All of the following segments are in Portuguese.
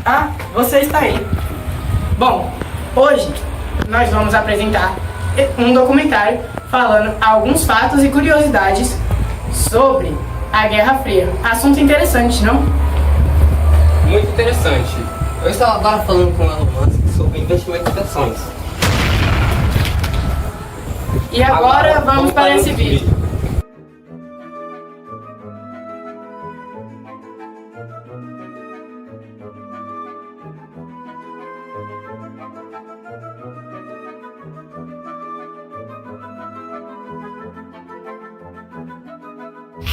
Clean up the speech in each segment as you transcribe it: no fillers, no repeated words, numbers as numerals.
Ah, você está aí. Bom, hoje nós vamos apresentar um documentário falando alguns fatos e curiosidades sobre a Guerra Fria. Assunto interessante, não? Muito interessante. Eu estava agora falando com o Elon Musk sobre investimento em ações. E agora vamos para esse vídeo.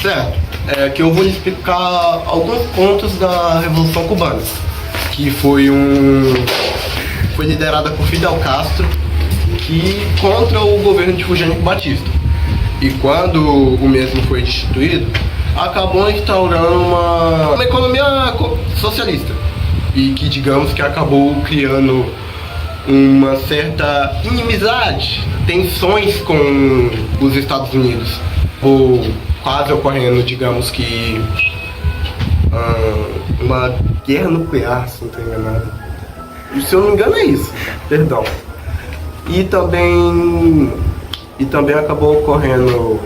Certo, que eu vou lhe explicar alguns pontos da Revolução Cubana, que foi liderada por Fidel Castro, que contra o governo de Fulgênito Batista. E quando o mesmo foi destituído, acabou instaurando uma economia socialista, e que digamos que acabou criando uma certa inimizade, tensões com os Estados Unidos, quase ocorrendo, digamos que, uma guerra nuclear, se não estou enganado. Se eu não me engano é isso, perdão. E também acabou ocorrendo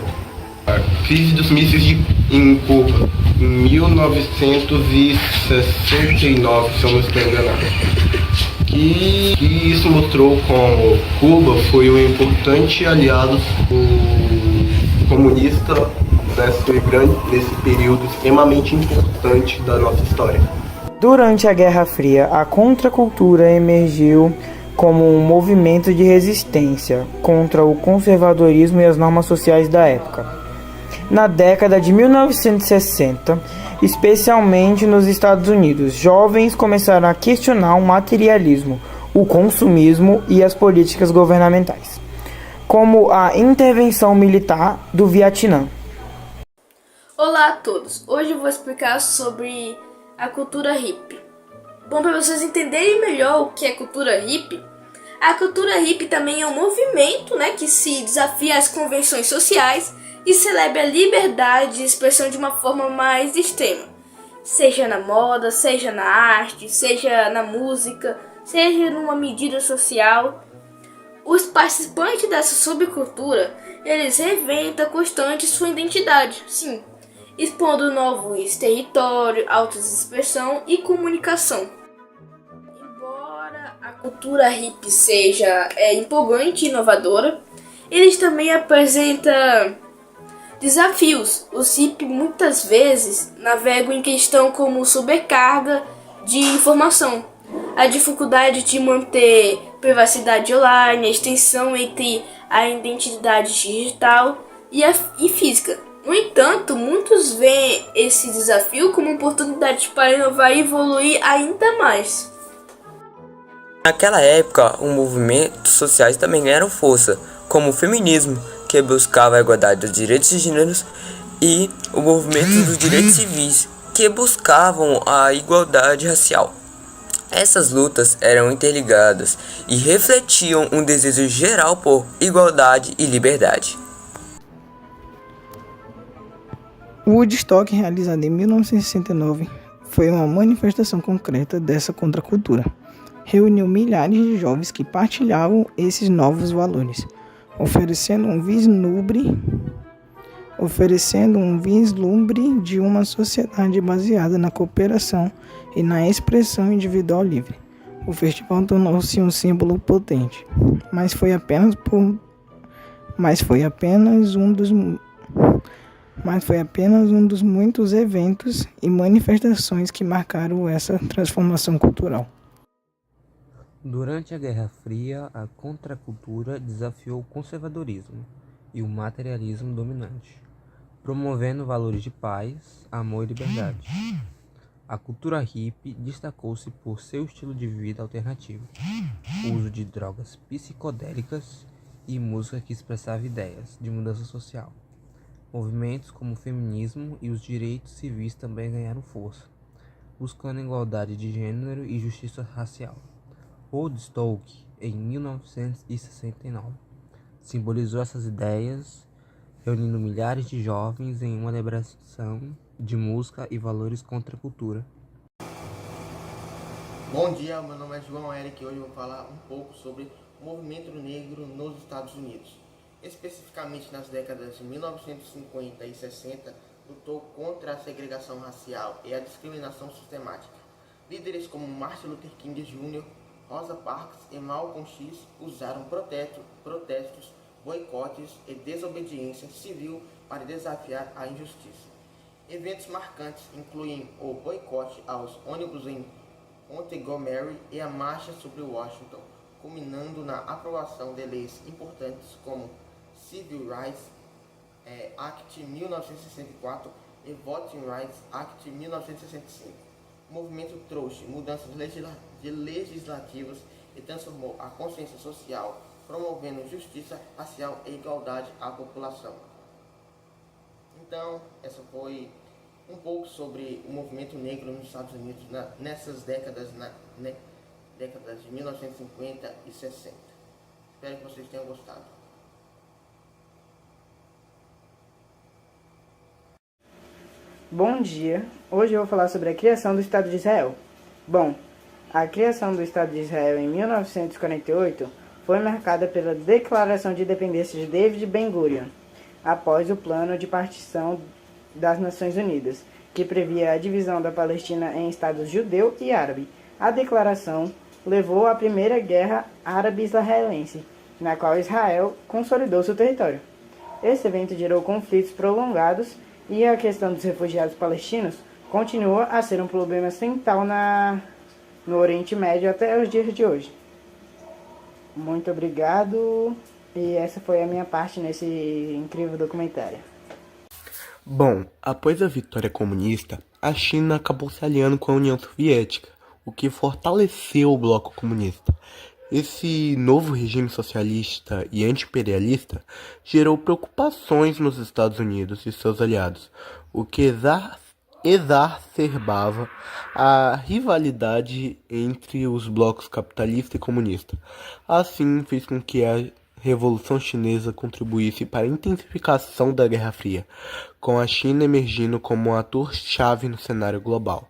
a crise dos mísseis em Cuba, em 1969, se eu não estou enganado. Que isso mostrou como Cuba foi um importante aliado comunista nesse período extremamente importante da nossa história. Durante a Guerra Fria, a contracultura emergiu como um movimento de resistência contra o conservadorismo e as normas sociais da época. Na década de 1960, especialmente nos Estados Unidos, jovens começaram a questionar o materialismo, o consumismo e as políticas governamentais, como a intervenção militar do Vietnã. Olá a todos! Hoje eu vou explicar sobre a cultura hippie. Bom, para vocês entenderem melhor o que é cultura hippie, a cultura hippie também é um movimento, que se desafia às convenções sociais e celebra a liberdade de expressão de uma forma mais extrema, seja na moda, seja na arte, seja na música, seja numa medida social. Os participantes dessa subcultura, eles reinventam constante sua identidade, sim, expondo novos territórios, autoexpressão e comunicação. Embora a cultura hippie seja empolgante e inovadora, eles também apresentam desafios. Os hippies muitas vezes navegam em questão como sobrecarga de informação, a dificuldade de manter privacidade online, a extensão entre a identidade digital e física. No entanto, muitos veem esse desafio como uma oportunidade para inovar e evoluir ainda mais. Naquela época, os movimentos sociais também ganharam força, como o feminismo, que buscava a igualdade dos direitos de gêneros, e o movimento dos direitos civis, que buscavam a igualdade racial. Essas lutas eram interligadas e refletiam um desejo geral por igualdade e liberdade. O Woodstock, realizado em 1969, foi uma manifestação concreta dessa contracultura. Reuniu milhares de jovens que partilhavam esses novos valores, oferecendo um vislumbre de uma sociedade baseada na cooperação e na expressão individual livre. O festival tornou-se um símbolo potente, mas foi apenas um dos muitos eventos e manifestações que marcaram essa transformação cultural. Durante a Guerra Fria, a contracultura desafiou o conservadorismo e o materialismo dominante, promovendo valores de paz, amor e liberdade. A cultura hippie destacou-se por seu estilo de vida alternativo, uso de drogas psicodélicas e música que expressava ideias de mudança social. Movimentos como o feminismo e os direitos civis também ganharam força, buscando igualdade de gênero e justiça racial. Woodstock, em 1969, simbolizou essas ideias, reunindo milhares de jovens em uma celebração de música e valores contra a cultura. Bom dia, meu nome é João Eric e hoje eu vou falar um pouco sobre o movimento negro nos Estados Unidos. Especificamente nas décadas de 1950 e 60, lutou contra a segregação racial e a discriminação sistemática. Líderes como Martin Luther King Jr., Rosa Parks e Malcolm X usaram protestos, boicotes e desobediência civil para desafiar a injustiça. Eventos marcantes incluem o boicote aos ônibus em Montgomery e a Marcha sobre Washington, culminando na aprovação de leis importantes como Civil Rights Act 1964 e Voting Rights Act 1965. O movimento trouxe mudanças legislativas e transformou a consciência social, promovendo justiça racial e igualdade à população. Então, essa foi um pouco sobre o movimento negro nos Estados Unidos nessas décadas, décadas de 1950 e 60. Espero que vocês tenham gostado. Bom dia, hoje eu vou falar sobre a criação do Estado de Israel. Bom, a criação do Estado de Israel em 1948 foi marcada pela Declaração de Independência de David Ben-Gurion, após o plano de partição das Nações Unidas, que previa a divisão da Palestina em estados judeu e árabe. A declaração levou à primeira guerra árabe-israelense, na qual Israel consolidou seu território. Esse evento gerou conflitos prolongados e a questão dos refugiados palestinos continua a ser um problema central no Oriente Médio até os dias de hoje. Muito obrigado, e essa foi a minha parte nesse incrível documentário. Bom, após a vitória comunista, a China acabou se aliando com a União Soviética, o que fortaleceu o bloco comunista. Esse novo regime socialista e anti-imperialista gerou preocupações nos Estados Unidos e seus aliados, o que exacerbava a rivalidade entre os blocos capitalista e comunista. Assim, fez com que a Revolução Chinesa contribuísse para a intensificação da Guerra Fria, com a China emergindo como um ator-chave no cenário global.